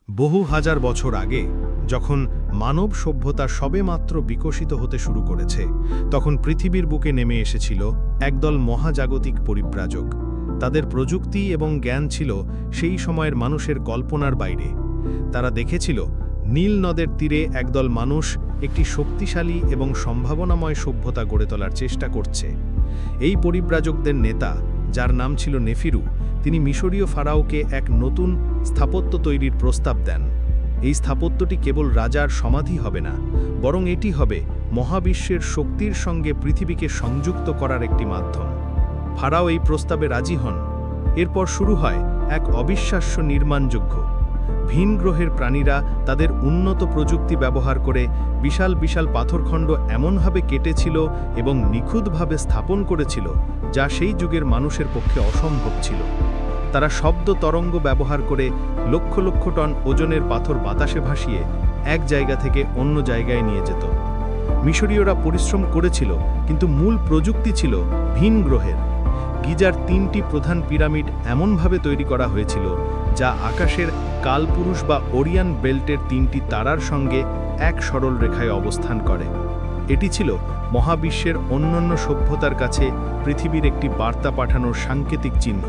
বহু হাজার বছর আগে যখন মানব সভ্যতা সবেমাত্র বিকশিত হতে শুরু করেছে, তখন পৃথিবীর বুকে নেমে এসেছিল একদল মহাজাগতিক পরিব্রাজক। তাদের প্রযুক্তি এবং জ্ঞান ছিল সেই সময়ের মানুষের কল্পনার বাইরে। তারা দেখেছিল নীল নদের তীরে একদল মানুষ একটি শক্তিশালী এবং সম্ভাবনাময় সভ্যতা গড়ে তোলার চেষ্টা করছে। এই পরিব্রাজকদের নেতা, যার নাম ছিল নেফিরু, তিনি মিশরীয় ফারাওকে এক নতুন স্থাপত্য তৈরির প্রস্তাব দেন। এই স্থাপত্যটি কেবল রাজার সমাধি হবে না, বরং এটি হবে মহাবিশ্বের শক্তির সঙ্গে পৃথিবীকে সংযুক্ত করার একটি মাধ্যম। ফারাও এই প্রস্তাবে রাজি হন। এরপর শুরু হয় এক অবিশ্বাস্য নির্মাণযোগ্য। ভিন গ্রহের প্রাণীরা তাদের উন্নত প্রযুক্তি ব্যবহার করে বিশাল বিশাল পাথরখণ্ড এমনভাবে কেটেছিল এবং নিখুঁতভাবে স্থাপন করেছিল, যা সেই যুগের মানুষের পক্ষে অসম্ভব ছিল। তারা শব্দ তরঙ্গ ব্যবহার করে লক্ষ লক্ষ টন ওজনের পাথর বাতাসে ভাসিয়ে এক জায়গা থেকে অন্য জায়গায় নিয়ে যেত। মিশরীয়রা পরিশ্রম করেছিল, কিন্তু মূল প্রযুক্তি ছিল ভিন গ্রহের। গিজার 3টি প্রধান পিরামিড এমনভাবে তৈরি করা হয়েছিল যা আকাশের কালপুরুষ বা ওরিয়ান বেল্টের 3টি তারার সঙ্গে এক সরল রেখায় অবস্থান করে। এটি ছিল মহাবিশ্বের অন্যান্য সভ্যতার কাছে পৃথিবীর একটি বার্তা পাঠানোর সাংকেতিক চিহ্ন।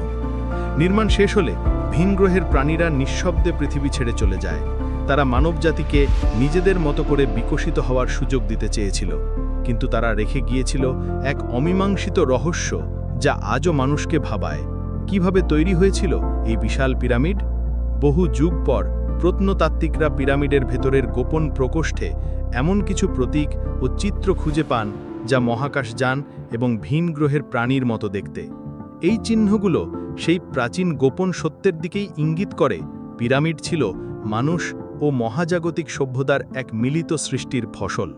নির্মাণ শেষ হলে ভিন গ্রহের প্রাণীরা নিঃশব্দে পৃথিবী ছেড়ে চলে যায়। তারা মানবজাতিকে নিজেদের মতো করে বিকশিত হওয়ার সুযোগ দিতে চেয়েছিল, কিন্তু তারা রেখে গিয়েছিল এক অমীমাংসিত রহস্য, যা আজও মানুষকে ভাবায়। কিভাবে তৈরি হয়েছিল এই বিশাল পিরামিড? বহু যুগ পর প্রত্নতাত্ত্বিকরা পিরামিডের ভেতরের গোপন প্রকোষ্ঠে এমন কিছু প্রতীক ও চিত্র খুঁজে পান, যা মহাকাশযান এবং ভিন গ্রহের প্রাণীর মতো দেখতে। এই চিহ্নগুলো সেই প্রাচীন গোপন সত্যের দিকেই ইঙ্গিত করে পিরামিড ছিল মানুষ ও মহাজাগতিক সভ্যতার এক মিলিত সৃষ্টির ফসল।